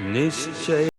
निश्चय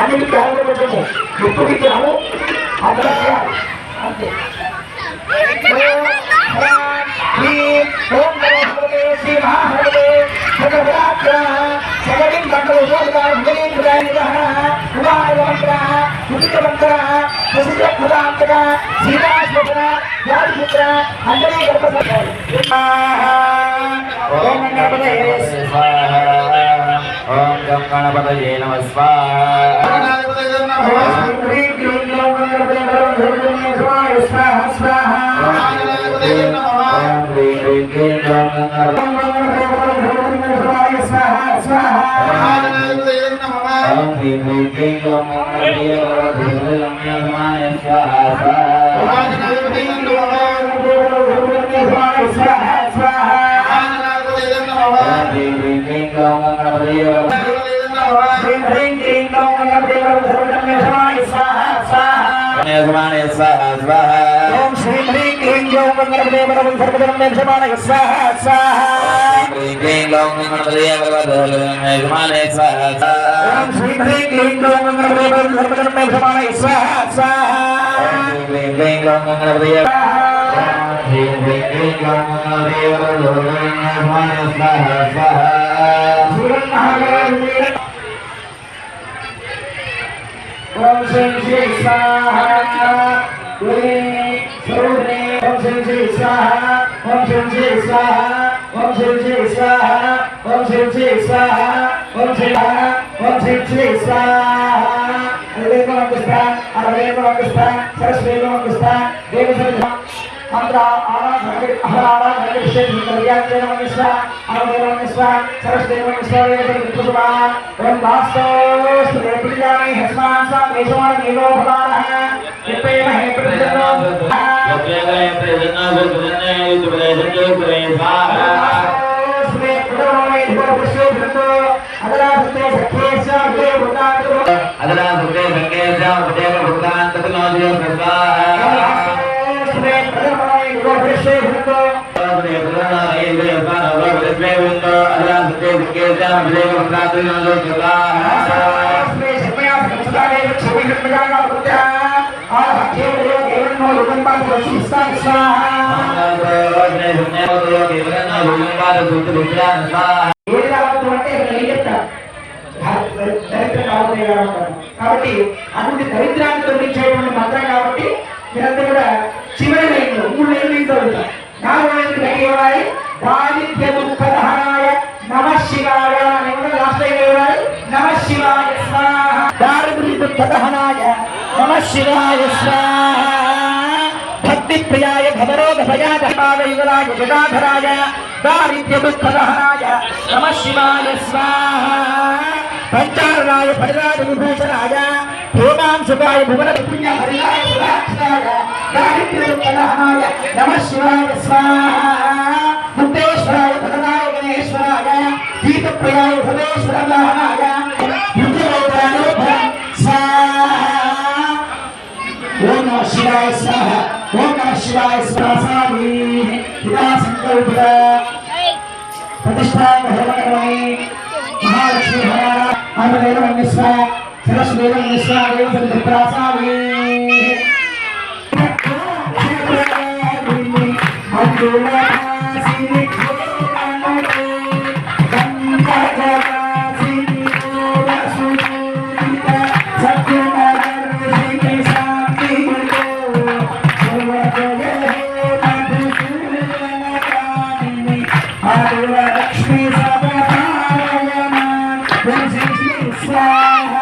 అన్నిటి పెట్టము ఎప్పుడు విగ్రహము అంతే ఓం గం గణపతయే నమః స్వాహా స్వాహ స్వాహ ఓం శ్రీ హ్రీం క్లీం గ్లౌం గంగాధరాయ స్వాహా స్వాహా ఓం శ్రీ హ్రీం క్లీం గ్లౌం గంగాధరాయ స్వాహా స్వాహా స్వాహా స్వాహా ఓం శ్రీ హ్రీం క్లీం గ్లౌం గంగాధరాయ స్వాహా స్వాహా ఓం శ్రీ హ్రీం క్లీం గ్లౌం గణపతయే నమః సర్వధర్మేశమానయ స్వాహా స్వాహా హ్రీం క్లీం గ్లౌం గణపతయే నమః స్వాహా స్వాహా ఓం శ్రీ హ్రీం క్లీం గ్లౌం గణపతయే నమః సర్వధర్మేశమానయ స్వాహా స్వాహా హ్రీం క్లీం గ్లౌం గణపతయే హ్రీం క్లీం గ్లౌం గణపతయే నమః స్వాహా స్వాహా ఓం శ్రీ శ్రీ స్వాహా గురే సర్వే ఓం శ్రీ శ్రీ స్వాహా ఓం శ్రీ శ్రీ స్వాహా ఓం శ్రీ శ్రీ స్వాహా ఓం శ్రీ శ్రీ స్వాహా ఓం శ్రీ ఓం శ్రీ శ్రీ స్వాహా అదేవ మంగస్తా అదేవ మంగస్తా సరస్వతి మంగస్తా దేవసర్వ మంత్ర ఆరాధన ఆరాధన విషయ కళ్యాణ మంగస్తా అదేవ మంగస్తా సరస్వతి మంగస్తా దేవసర్వ ఓం వాస్తో శ్రీ ప్రియామి హస్మాన్ సా దేశమాన నీలో భవానః ఇప్పే మహే ప్రజనో శ్రీ ప్రణోమే భవశ్రీ భృతో అదరాధతే సఖేశ దేవతాతో అదలా సుఖే సంకేశ ఉపదేవ భుక్తాంతకునోదియ స్వాహా శ్రీ ప్రణోమే భవశ్రీ భృతో శ్రీ సమయా సంసారే క్షమి కర్మగా పుత్ర ఆహే దేవనో లుకంపా ప్రసిస్తా స్వాహా కాబట్టి అటువంటి దరిద్రాన్ని తొలగించేటువంటి మంత్రం కాబట్టి మీరంతా కూడా చివరి లైన్లో 3 లైన్లు చదువుతారు 4వ లైన్ గట్టి ఇవ్వాలి దారిద్ర్య దుఃఖదహనాయ నమః శివాయ లాస్ట్ లైన్ ఇవ్వాలి నమః శివాయ స్వాహ దారిద్ర్య దుఃఖదహనాయ నమః శివాయ స్వాహ భక్తి ప్రియాయ భవరోగ భయాయ యుగలాయ జగాధరాయ దారిద్ర్య దుఃఖదహనాయ నమః శివాయ స్వాహ పంచారణాయ పరిరాజ విభూషణాయ హేమాంశుకాయ భువన పుణ్య హరియాయ సురాక్షాయ దారిద్ర్య దుఃఖదహనాయ నమః శివాయ స్వాహ ముక్తేశ్వరాయ భగవాయ గణేశ్వరాయ దీపప్రియాయ భవేశ్వర వాహనాయ యుద్ధలోకాయ స్వాహ ఓం నమః శివాయ స్వాహ ఓం నమః శివాయ స్వామి ఇలా సంకల్ప ప్రతిష్టాన హోమకరణి మహాలక్ష్మి హర ఆమదేవ మిశ్ర సరస్వదేవ మిశ్ర దేవ సంప్రాసామి అందులాసిని కోననే గంగాజలాసిని ఓరసునిత సత్యనారాయణ శాంతి లక్ష్మీ సభారాయణ స్వాహ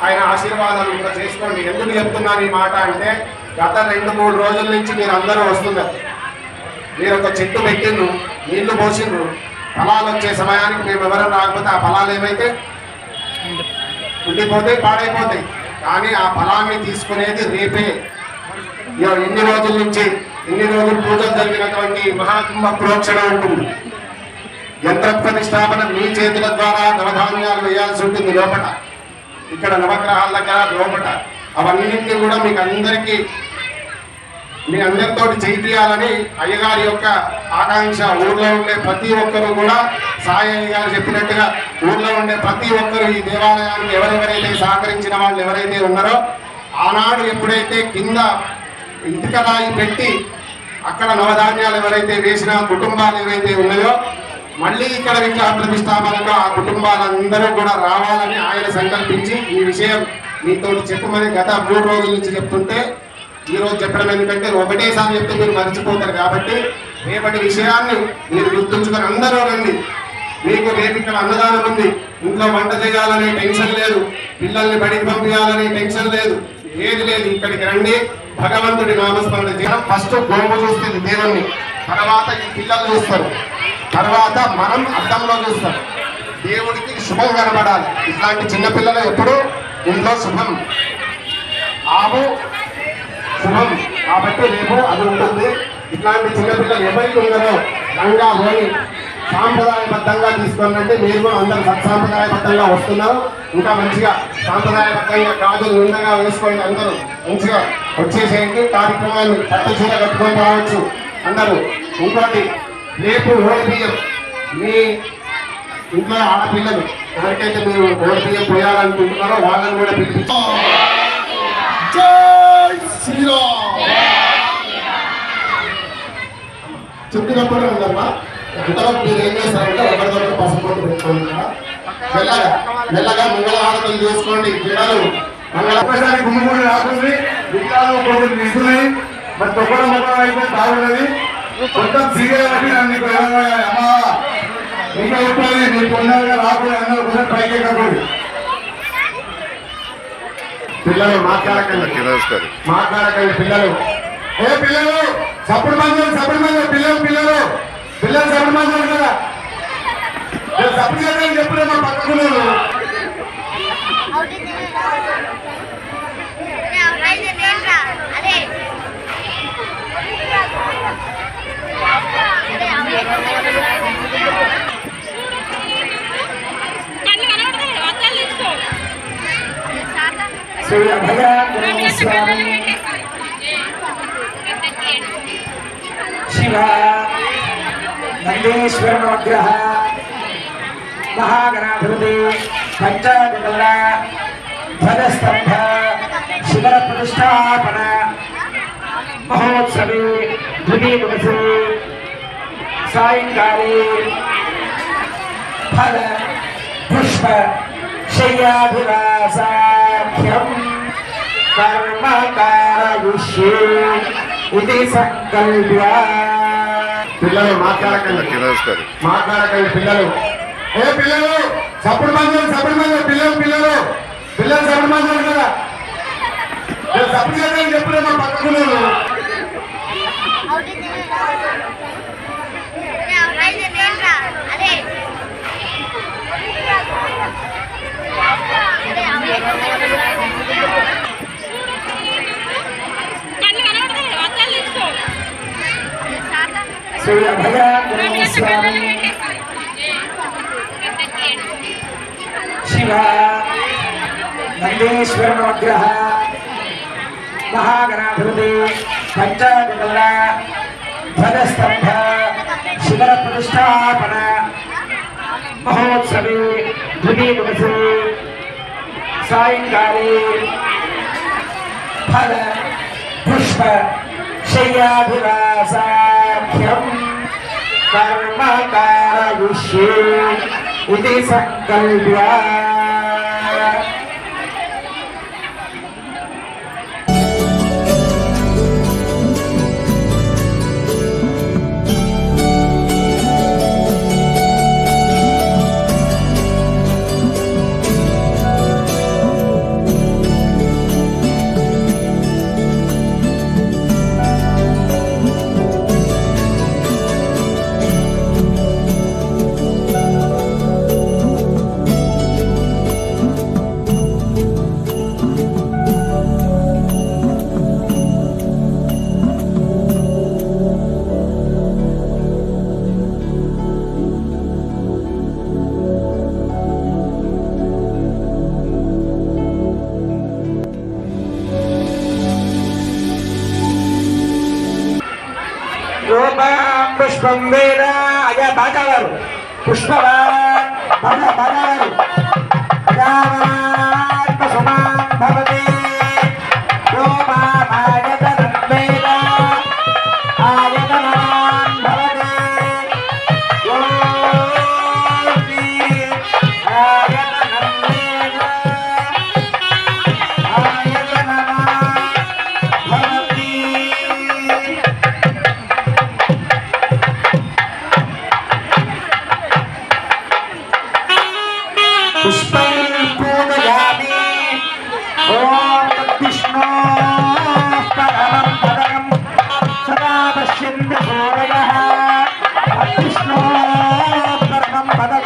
ఆయన ఆశీర్వాదాలు కూడా చేసుకోండి. ఎందుకు చెప్తున్నాను ఈ మాట అంటే, గత 2-3 రోజుల నుంచి మీరు అందరూ వస్తున్నారు. మీరు ఒక చెట్టు పెట్టిండ్రు, నీళ్లు పోసిండ్రు, ఫలాలు వచ్చే సమయానికి మేము ఎవరైనా రాకపోతే ఆ ఫలాలు ఏమైతే ఉండిపోతాయి, పాడైపోతాయి. కానీ ఆ ఫలాన్ని తీసుకునేది రేపే. ఇన్ని రోజుల పూజలు జరిగినటువంటి మహాకుంభ ప్రోక్షణ ఉంటుంది. యంత్ర ప్రతిష్టాపన మీ చేతుల ద్వారా నవధాన్యాలు వేయాల్సి ఉంటుంది లోపల, ఇక్కడ నవగ్రహాల దగ్గర లోపల. అవన్నింటినీ కూడా మీ అందరితో చేయించాలని అయ్యగారి యొక్క ఆకాంక్ష. ఊర్లో ఉండే ప్రతి ఒక్కరు కూడా సాయి అయ్య గారు చెప్పినట్టుగా ఊర్లో ఉండే ప్రతి ఒక్కరు ఈ దేవాలయానికి ఎవరెవరైతే సహకరించిన వాళ్ళు ఎవరైతే ఉన్నారో, ఆనాడు ఎప్పుడైతే కింద ఇటుక రాయి పెట్టి అక్కడ నవధాన్యాలు ఎవరైతే వేసిన కుటుంబాలు ఏవైతే ఉన్నాయో, మళ్ళీ ఇక్కడ విగ్రహ ప్రతిష్టాపనలో ఆ కుటుంబాలందరూ కూడా రావాలని ఆయన సంకల్పించి ఈ విషయం మీతో చెప్పమని గత 3 రోజుల నుంచి చెప్తుంటే ఈ రోజు చెప్పడం ఎందుకంటే ఒకటేసారి చెప్తే మీరు మర్చిపోతారు. కాబట్టి రేపటి విషయాన్ని మీరు గుర్తుంచుకొని అందరూ రండి. మీకు రేపు ఇక్కడ అన్నదానం ఉంది, ఇంట్లో వంట చేయాలనే టెన్షన్ లేదు, పిల్లల్ని బడికి పంపించాలనే టెన్షన్ లేదు, ఏది లేదు. ఇక్కడికి రండి, భగవంతుడి నామస్మరణ చేయడం. ఫస్ట్ గోము చూస్తుంది దేవుణ్ణి, తర్వాత ఈ పిల్లలు చూస్తారు, తర్వాత మనం అద్దంలో చూస్తాం. దేవుడికి శుభం కనబడాలి. ఇట్లాంటి చిన్నపిల్లలు ఎప్పుడు ఇంట్లో శుభం ఆవు శుభం, కాబట్టి రేపు అది ఉంటుంది. ఇట్లాంటి చిన్నపిల్లలు ఎవరికి ఉన్నారో రంగా పోయి సాంప్రదాయబద్ధంగా తీసుకోవాలంటే మీరు కూడా అందరూ సత్సాంప్రదాయబద్ధంగా వస్తున్నారు. ఇంకా మంచిగా సాంప్రదాయబద్ధంగా గాజులు నిండగా వేసుకోండి. అందరూ మంచిగా వచ్చేసేయండి. కార్యక్రమాన్ని పట్టు చీర కట్టుకొని రావచ్చు అందరూ. ఇంకోటి, రేపు ఓడిపిఎం మీ ఇంట్లో ఆడపిల్లలు ఎవరికైతే మీరు ఓడిపిఎం పోయాలనుకుంటున్నారో వాళ్ళని కూడా పిలిపించారు. చెప్పినప్పుడు ఉందమ్మా, అంతలో మీరు ఏం చేస్తారంటే ఒకరిదొకరు పసుపు పెట్టుకోండి. మెల్లగా మంగళహారతులు చేసుకోండి. పిల్లలు మంగళ గుమ్మగూడి రాకుండా విగ్రహాలు కొన్ని నిధులని మరి తొక్కడం మొక్కడం అయితే బాగున్నది. మొత్తం సీరియల్ బట్టి నన్ను అమ్మా ఇంకా చెప్పాలి, మీరు పొందాలిగా రాకుండా అందరూ కూడా పైకి ఎక్కకూడదు. పిల్లలు మాట్లాడకండి పిల్లలు. ఏ పిల్లలు సప్పుడు మంది పిల్లలు సప్పుడు మంది కదా, సప్పుడు చేయాలని చెప్పుడే మా పక్కకు. శ్రీ అభయాంజనేయ స్వామి శివ నందీశ్వరనుగ్రహ మహాగణాధిపతి పంచాకల ధ్వజస్తంభ శిఖర ప్రతిష్టాపన మహోత్సవే ద్వితీయ దివసే సాయంకాలే ఫల పుష్ప శయ్యాభిలాసాఖ్యం కర్మకారయుష్యే ఇది సంకల్ప్య. పిల్లలు మాట్లాడకండి పిల్లలు. ఏ పిల్లలు సప్పుడు మంది పిల్లలు సప్పుడు మంది కదా, సప్పుడు చేయాలని చెప్పుడే మా పక్కకు. శ్రీ అభయాంజనేయ స్వామి శివ నందీశ్వరనుగ్రహ మహాగణాధిపతి పంచాకల ధ్వజస్తంభ శిఖర ప్రతిష్టాపన మహోత్సవే ద్వితీయ దివసే సాయంకాలే ఫల పుష్ప శయ్యాభిలాసాఖ్యం కర్మకారయుష్యే ఇది సంకల్ప్య. పుష్పం వేద అయ్యా బాటవారు పుష్పవాన్ బాటవారు రామాత్మసుమాన్ భవతి రోమాయతనం వేద ఆయతనమాన్ భవతి యోగి ఆయతనం వేద ఆయతనమాన్ భవతి पुष्पं पूजयामि ॐ विष्णो परमं पदं सदा पश्यन्ति सूरयः विष्णो परमं पदं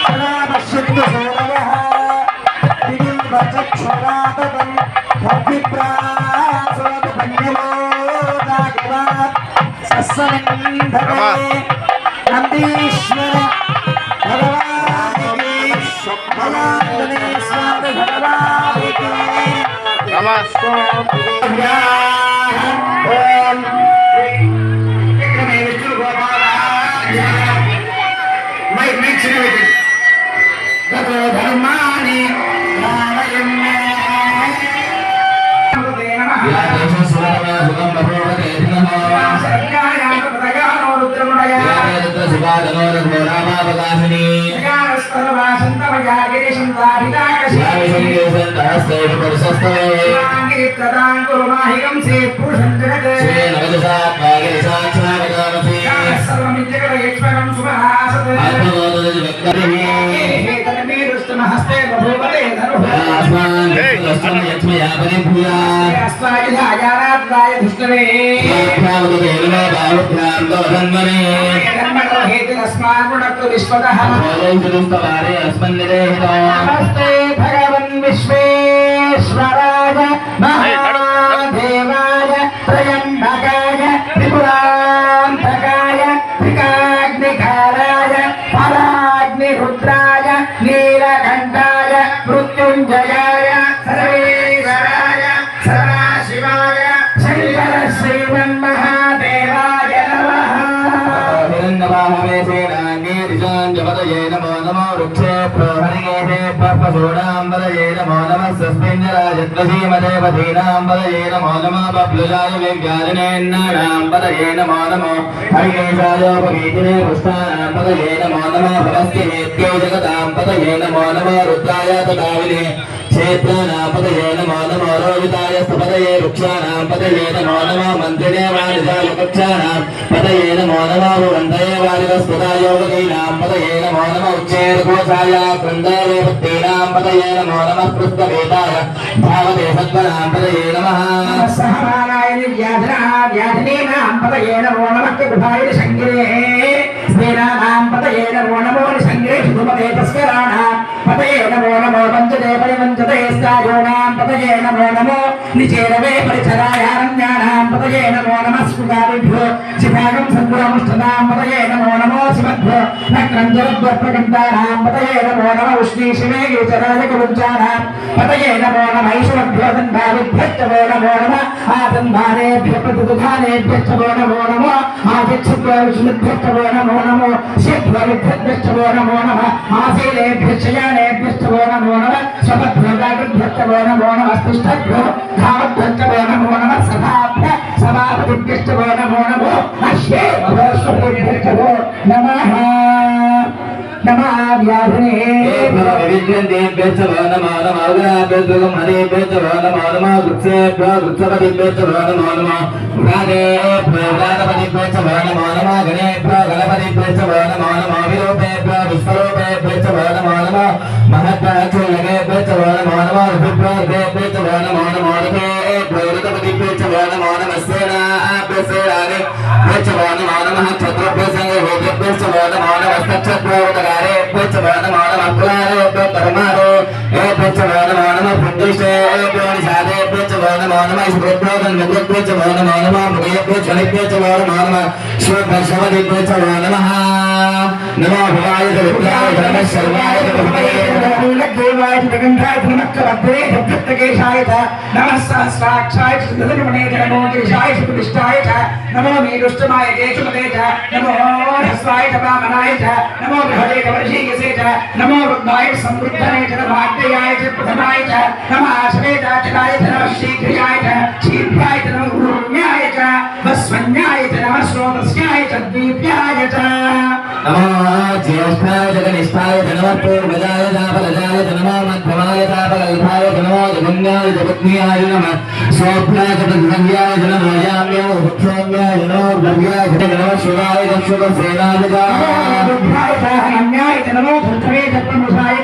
सदा पश्यन्ति सूरयः दिव्यचक्षुराततं भक्तिप्रासोदपन्यलो दागिवात् सस्समिन्धरे नन्दीश्वर भगवान् नमस्ते भगवन् विश्वेश्वराय महादेवाय त्रयम्बकाय त्रिपुरान्तकाय त्रिकाग्निकाराय फलाग्निरुद्राय नीलकण्ठाय मृत्युञ्जयाय सर्वेश्वराय सदाशिवाय शङ्कर श्रीमन्महादेवाय नमः नमो नमो वृक्षे प्रोहरिगे पशूनाम्बदये नमो नमः स्वस्मिञ्जराजद्वसीमदेवतीनाम्बदये नमो नमः बब्लुजाय विज्ञानिनेन्नाम्बदये नमो नमो हरिकेशायोपवीतिने पुष्पानाम्बदये नमो नमः भवस्तिनेत्यो जगदाम्बदये नमो नमः रुद्राय तदाविने क्षेत्रानाम्पदये नमो नमो रोहिताय स्तपदये वृक्षाणां पदये नमो नमः मन्त्रिणे वाणिजाय कक्षाणां पदये नमो नमः वन्दये वारिवस्पदाय योगीनां पदये नमो नमः उच्चैर्घोषाय कृन्दायवतीनां पदये नमो नमः पृष्ठवेदाय भावते सद्वनां पदये नमः सहमानाय व्याधिनीनां पदये नमो नमः कृपाय शङ्करे स्नेनानां पदये नमो नमो शङ्करे सुमते तस्कराणां पदये नमो नमो पञ्चदे परिपञ्चदे स्तायोनां पदये नमो नमो निचेरवे परिचरायारण्यानां पदये नमो नमः स्फुटादिभ्यो शिभागं सङ्कुलमुष्टनां पदये नमो नमो शिवद्भ्यो नक्रञ्जलद्वर्पकण्ठानां पदये नमो नमः उष्णीशिवे गिरिचराय कुरुञ्चानां पदये नमो नमः ईश्वरभ्यो दन्धादिभ्यश्चवो नमो नमः आदन्धानेभ्यः प्रतिदुधानेभ्यश्चवो नमो नमः आदिच्छद्वो विष्णुभ्यश्चवो नमो नमः शिवद्वरिभ्यश्चवो नमो नमः आशीलेभ्यश्चयानेभ्यश्चवो नमो नमः स्वपद्भ्योदागृभ्यश्चवो नमो नमः स्तिष्ठद्भ्यो धावद्भ्यश्चवो नमो नमः सभाभ्य सभापतिभ्यश्चवो नमो नमः अश्वे भवस्वभ्यश्चवो नमः नमः व्याधिने विद्यन्तेभ्यश्चवो नमो नमः उग्राभ्यश्चवो हरेभ्यश्चवो नमो नमः वृक्षेभ्यो वृक्षपतिभ्यश्चवो नमो नमः व्रातेभ्यो व्रातपतिभ्यश्चवो नमो नमः गणेभ्यो गणपतिभ्यश्चवो नमो नमः विरूपेभ्यो विश्वरूपेभ्यश्चवो नमो नमः महत्त्वाक्षरगेभ्यश्चवो नमो नमः ऋतुभ्योभ्यश्चवो नमो नमः ऋतेभ्यो ऋतपतिभ्यश्चवो नमो नमः सेनाभ्यसेनानिभ्यश्चवो नमो नमः क्षत्रुभ्यसंगभेभ्यश्चवो नमो नमः क्षत्रुभ्योदकारेभ्यश्चवो नमो नमः कुलारेभ्यो परमारेभ्यश्चवो नमो नमः पुण्डिष्टेभ्यो निषादेभ्यश्चवो नमो नमः शुभ्रेभ्यो धन्वभ्यश्चवो नमो नमः मृगेभ्यो क्षणिभ्यश्चवो नमो नमः शिवभ्यश्चवदिभ्यश्चवो नमः नमो भवाय रुद्राय नमः सर्वाय देवाय जगन्धाय नमः भक्तकेशाय नमः सहस्राक्षाय सुदर्शने नमो केशाय सुप्रतिष्ठाय नमो मेरुष्टमाय केशुपते नमो हस्ताय वामनाय नमो बृहदे कवर्षीयसे नमो रुद्राय समृद्धने नमाग्नेयाय प्रथमाय नमः आश्वेताचलाय नमः शीघ्राय शीघ्राय नमः गुरुण्याय वस्वन्याय नमः स्रोतस्याय दीप्याय नमो ज्येष्ठाय जगनिष्ठाय नमः पूर्वजाय दापलजाय नमो मध्यमाय दापकल्पाय नमो जगन्याय जगत्न्याय नमः सोभ्याय जगन्याय नमो याम्याय भक्षोम्याय नमो भव्याय नमः शिवाय दक्षुभसेनाय न्याय नमो भूतवे प्रमुखाय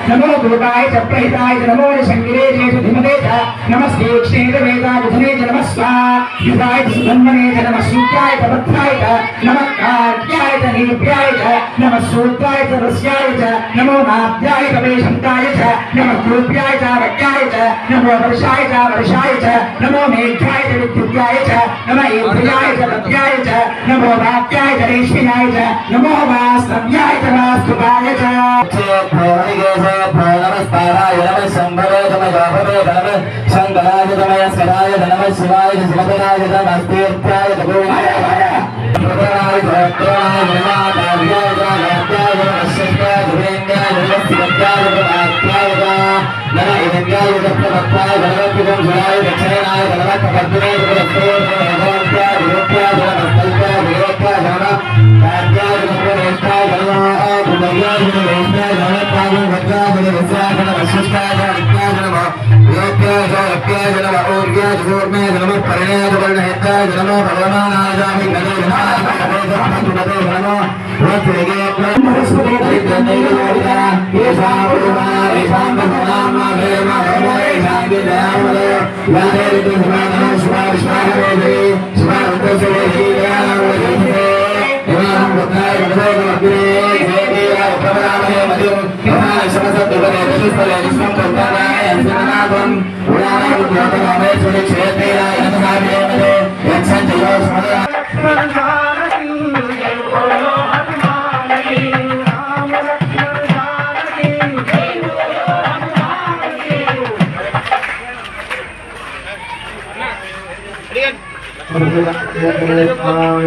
नमो दुर्गाय प्रहिताय नमो शंकरे धीमते नमस्ते क्षेत्रवेदाय धने नमः स्वाहाय सुधन्वने नमः सूत्राय भद्राय नमः कार्याय नीप्याय नमः सूत्राय रस्याय नमो नाभ्याय प्रवेशन्ताय नमः कृप्याय वक्याय नमो वर्षाय नमो मेघ्याय विद्युत्याय नमः इंद्रियाय लभ्याय नमो वाक्याय रेश्म्याय नमो वास्तव्याय वास्तुपाय नमस्काराय नमः शंभवे नमः नमः शंकराय नमः सदाय नमः शिवाय शिवनाय नमः तीर्थाय नमः प्रभुराय भक्ताय नमः कार्याय नमः शक्ताय धुरेन्द्राय नमः शिवत्याय नमः आत्माय नमः इन्द्राय नमः भक्ताय नमः पितृभुराय दक्षिणाय नमः भद्राय नमः भगवन्त्याय विरोध्याय नमः कल्पाय विरोध्याय नमः कार्याय नमः रेष्ठाय नमः भुवयाय नमः रेष्ठाय नमः पावं भद्राय नमः विश्वाय नमः शिष्टाय नमः नमः योग्याय नमः नमः ऊर्जाय सूर्याय नमः परिणयाय वर्णहेताय नमः भगवानाय नमः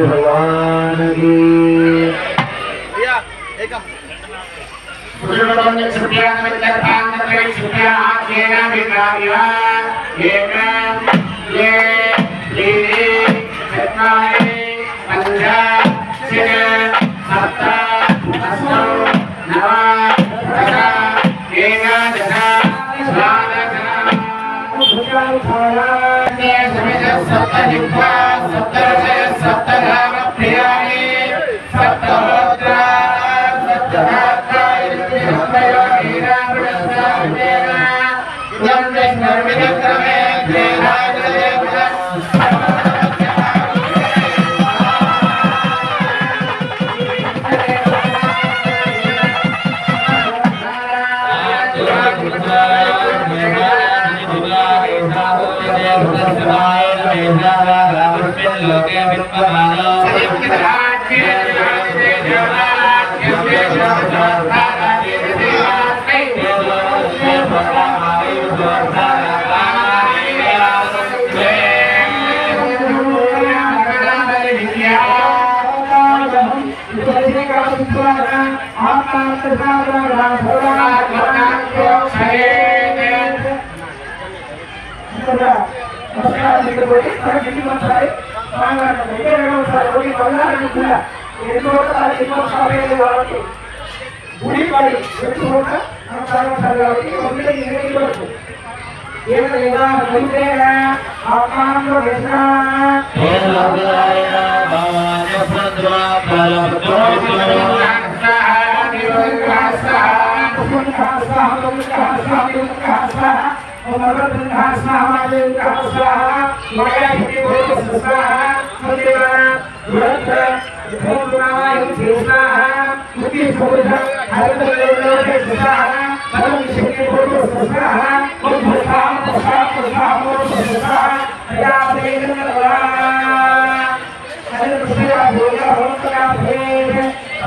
भगवान की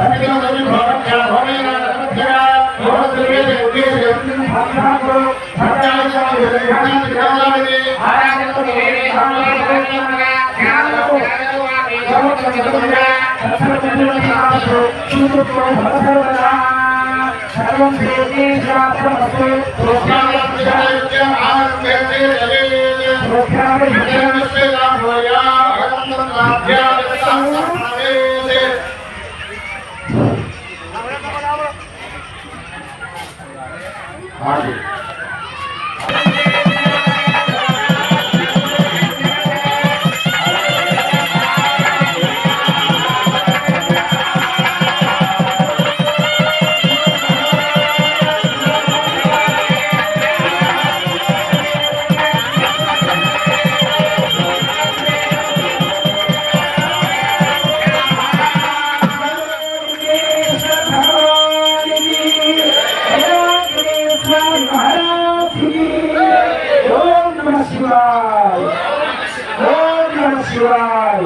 Hare సర్వం శ్రీకృష్ణార్పణమస్తు. ఓం నమః శివాయ. ఓం నమః శివాయ.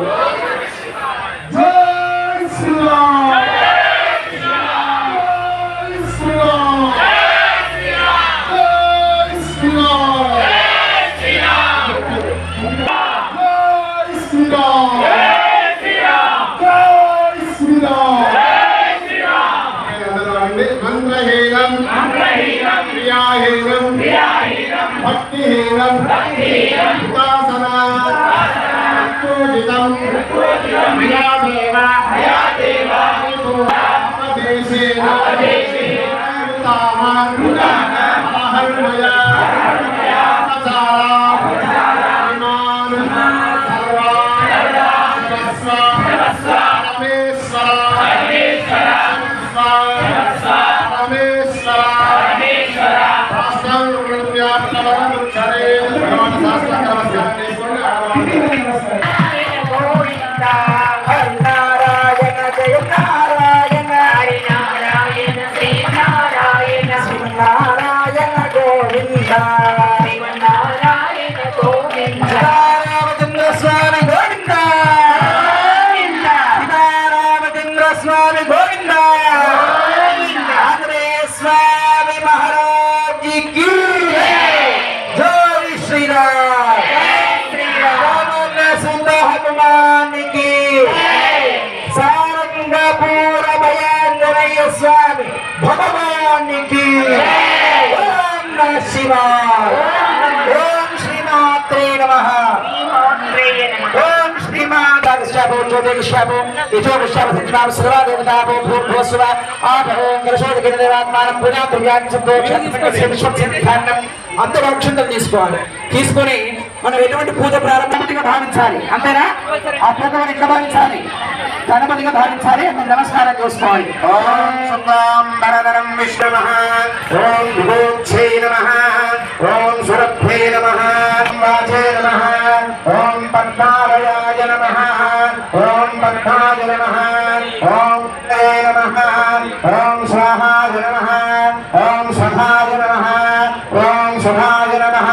జై శ్రీరామ్. జై శ్రీరామ్. జై శ్రీరామ్. జై శ్రీరామ్. జై శ్రీరామ్. మంత్రహీనం క్రియాహీనం భక్తిహీనం ఉపాసనా పూజితం మయాదేవ ఉపదేశేన అహర్మయా నారాయణ జయ నారాయణ హరి నారాయణ శ్రీ నారాయణ నారాయణ గోవింద నారాయణ గోవింద రామచంద్ర స్వామి గోవింద రామచంద్ర స్వామి గోవింద ఆంజనేయ స్వామి మహారాజ్ కి జై శ్రీరామ్. హనుమాన్ కి సారంగపూర భయాంజనేయ స్వామి భగవానికి ఓం నమః శివాయ. ఓం శ్రీమాత్రే నమః. ఓం శ్రీమాతాగశ్యాపో జ్యోతిగశ్యాపో యజోగశ్యాప సత్యనామ సర్వా దేవతాపో భూర్భువస్వ ఆపహోం గరశోదగిరిదేవాత్మానం పుణ్యాద్రవ్యాన్ని సంతోషం అందరూ అక్షంతలు తీసుకోవాలి. తీసుకొని మనం ఎటువంటి పూజ ప్రారంభంగా భావించాలి. అంతేనా? ఆ పూజను ఎట్లా భావించాలి? గణపతిగా భావించాలి. అతను నమస్కారం చేసుకోవాలి. ఓం సుందరం విష్ణుమః. ఓం విభూక్షై నమః. ఓం సురభ్యై నమః. వాచే నమః. ఓం పద్మాలయాయ నమః. ఓం పద్మాయ నమః. ఓం తే నమః. ఓం స్వాహాయ నమః. ఓం స్వధాయ నమః. ఓం శుభాయ నమః.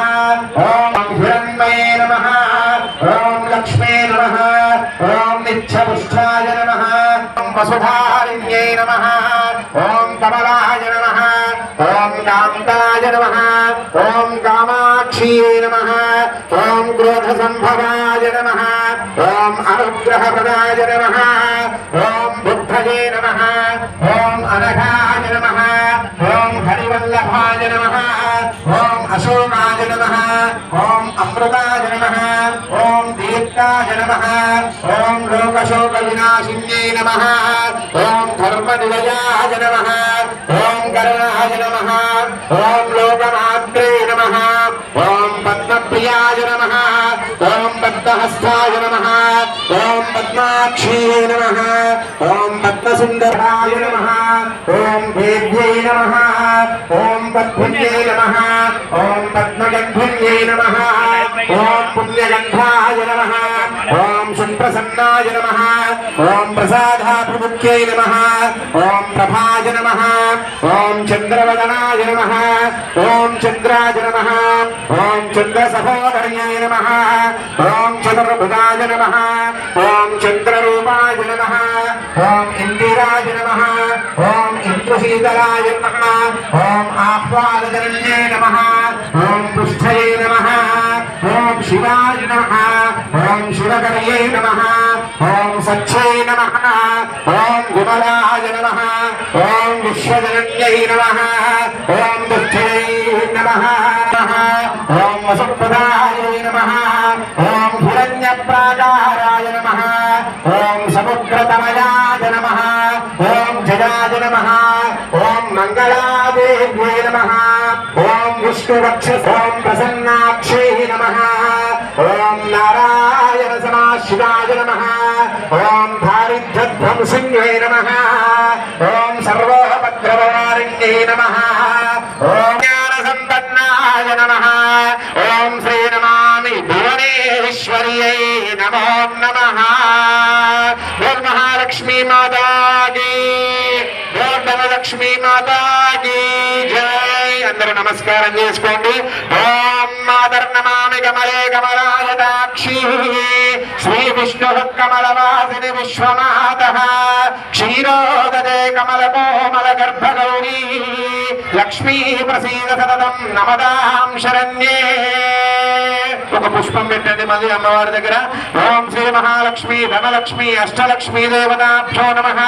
ఓం హిరణ్మయే నమః. ఓం లక్ష్మే నమః. ఓం నిత్యపుష్టాయ నమః. ఓం వసుధారిణ్యై నమః. ఓం కమలాయ నమః. ఓం కాంతాయ నమః. ఓం కామాక్షియే నమః. ఓం క్రోధసంభవాయ నమః. ఓం అనుగ్రహప్రదాయ నమః. ఓం బుద్ధయే నమః. ఓం అనఘాయ నమః. ఓం హరివల్లభాయ నమః. ఓం అశోకాయ నమః. ఓం అమృతాయ నమః. ఓం దీర్ఘాయ నమః. ఓం లోకశోక వినాశిన్యై నమః. ఓం ధర్మనిలయాయ నమః. ఓం కరుణాయ నమః. ఓం లోకమాత్రే నమః. ఓం పద్మప్రియాయ నమః. ఓం పద్మహస్తాయ నమః. ఓం పద్మాక్షీయే నమః. ఓం పద్మసుందరాయ నమః. ఓం దేవ్యై నమః. ఓం పద్మన్యై నమః. ఓం పద్మగంధన్యై నమః. ఓం పుణ్యగంధాయ నమః. ఓం సుప్రసన్నాయ నమః. ఓం ప్రసాదాభిముఖ్యై నమః. ఓం ప్రభాయ నమః. ఓం చంద్రవదనాయ నమః. ఓం చంద్రాయ నమః. ఓం చంద్రసహోదర్యై నమః. ఓం చతుర్భుజాయ నమః. ఓం చంద్రరూపాయ నమః. ఓం ఇందిరాయ నమః. ఓం ఇంద్రశీతలాయ నమః. ఓం ఆహ్వాదజనన్యై నమః. ఓం పృష్ఠయే నమః. ఓం శివాయ నమః ఓం శివకర్యై నమః ఓం సత్యై నమః ఓం విమలాయ నమః ఓం విశ్వజనన్యై నమః ఓం దుఃఖై నమః ఓం వసుప్రదాయ నమః ఓం హిరణ్యప్రాకారాయ నమః ఓం సముద్రతమయాయ నమః ఓం జయాయ నమః ఓం మంగళాదేవ్యై నమః ఓం విష్ణువక్ష ఓం ప్రసన్నాక్షై నమః ఓం నారాయణ సమాశివాయ నమః ఓం దారిద్ర్యధ్వంసిన్యై నమః ఓం సర్వోపద్రవవారిణ్యై నమః ఓం జ్ఞానసంపన్నాయ నమః ఓం శ్రీ నమామి భువనేశ్వర్యై నమో నమః ఓం మహాలక్ష్మీ మాతా కీ ఓం ధనలక్ష్మీ మాతా కీ జై. అందరూ నమస్కారం చేసుకోండి. ఓం మాతర్నమామి కమలే కమలాయతాక్షి శ్రీ విష్ణు కమలవాసిని విశ్వమాతః క్షీరోదదే కమల కోమల గర్భగౌరీ లక్ష్మీ ప్రసీద సతతం నమదాం శరణ్యే. ఒక పుష్పం పెట్టండి మళ్ళీ అమ్మవారి దగ్గర. ఓం శ్రీ మహాలక్ష్మి ధనలక్ష్మి అష్టలక్ష్మీ దేవతాభ్యో నమః.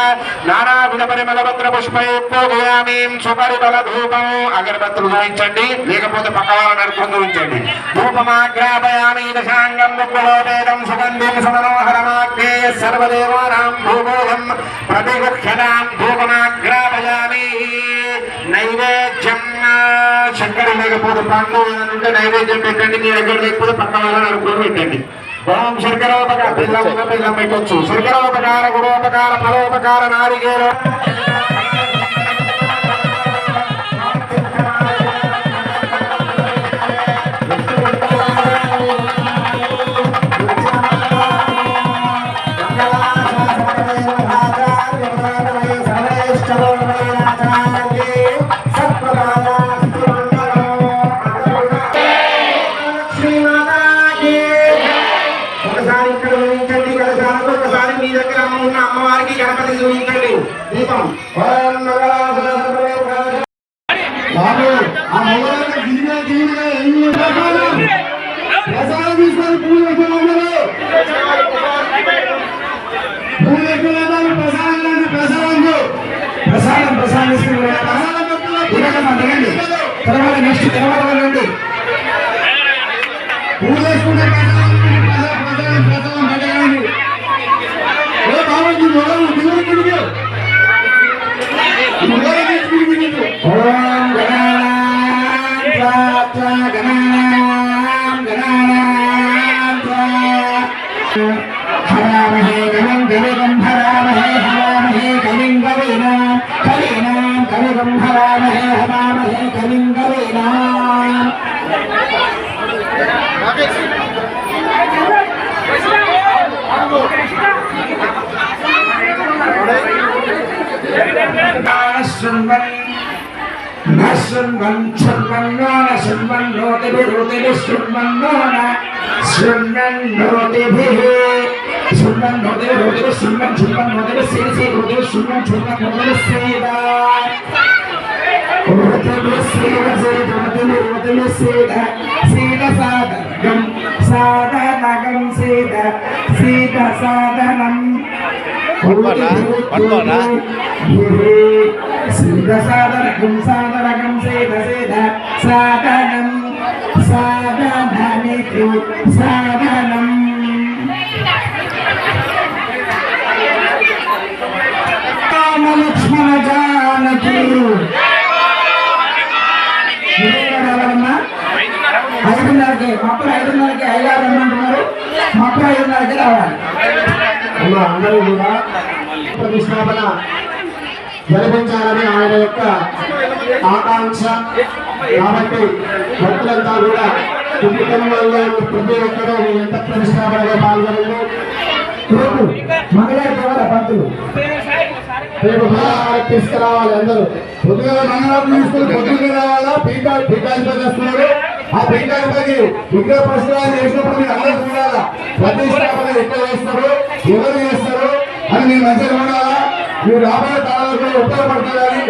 నానావిధ పరిమళ భద్ర పుష్పై పూజయామి. సుపరిమళ ధూపం అగరబత్తులు చూపించండి, లేకపోతే పక్కవాళ్ళని నడుపుకొని చూపించండి. ధూపమాగ్రాపయామి దశాంగం ముగ్గులోపేదం సుగంధిం సుమనోహరమాగ్నే సర్వదేవానాం ధూపోహం ప్రతిగృహ్యతాం ధూపమాగ్రాపయామి. నైవేద్యం శంకరు లేకపోతే పండు ఏదంటే నైవేద్యం పెట్టండి. మీ దగ్గర లేకపోతే పక్క వాళ్ళని అనుకుని పెట్టండి. ఓం శంకరోపకార బెల్లం పెట్టొచ్చు. శంకరోపకార గురోపకార ఫలోపకార నారికేర అమ్మవారికి గణపతి చూపించండి. దీపం ఓం బాబు ఆ మొదలైన దిగిన ఎన్ని ప్రసాదం తీసుకొని పూజ తర్వాత నెక్స్ట్ తర్వాత రండి పూజ చేసుకుంటే హరామహే గణం గణిగం హరామహే హరామహే కవిం కవీనాం కవీనాం కవిగం హరామహే హరామహే కవిం కవీనాం. సాధనకం సాధనకం సేద సేద సాధనం సాధనమితి సాధనం. లక్ష్మణ జానకి 5:30కి అప్పుడు 5:30కి అయ్యారు రమ్మంటున్నారు. అప్పుడు 5:30కి రావాలి. అందరూ కూడా ప్రతిష్టాపన జరిపించాలని ఆయన యొక్క ఆకాంక్ష. కాబట్టి భక్తులంతా కూడా కుటుంబంలో ప్రతి ఒక్కరూ ఎంత ప్రతిష్టాపనలో పాల్గొనండి. మంగళవారం కావాలా భక్తులు రేపు మంగళవారం తీసుకురావాలి. అందరూ పొద్దుగా మంగళవారం తీసుకుని పొద్దుగా రావాలా. పీఠాధిపతి వస్తున్నారు. ఆ పీఠాధిపతి విగ్రహ ప్రశ్నలు చేసినప్పుడు మీరు అందరూ చూడాలా. ప్రతిష్టాపన ఎక్కడ చేస్తారు, ఎవరు చేస్తారు అని మీరు మంచిగా ఉండాలా. మీరు రాబోయే కాలంలో ఉపయోగపడతారని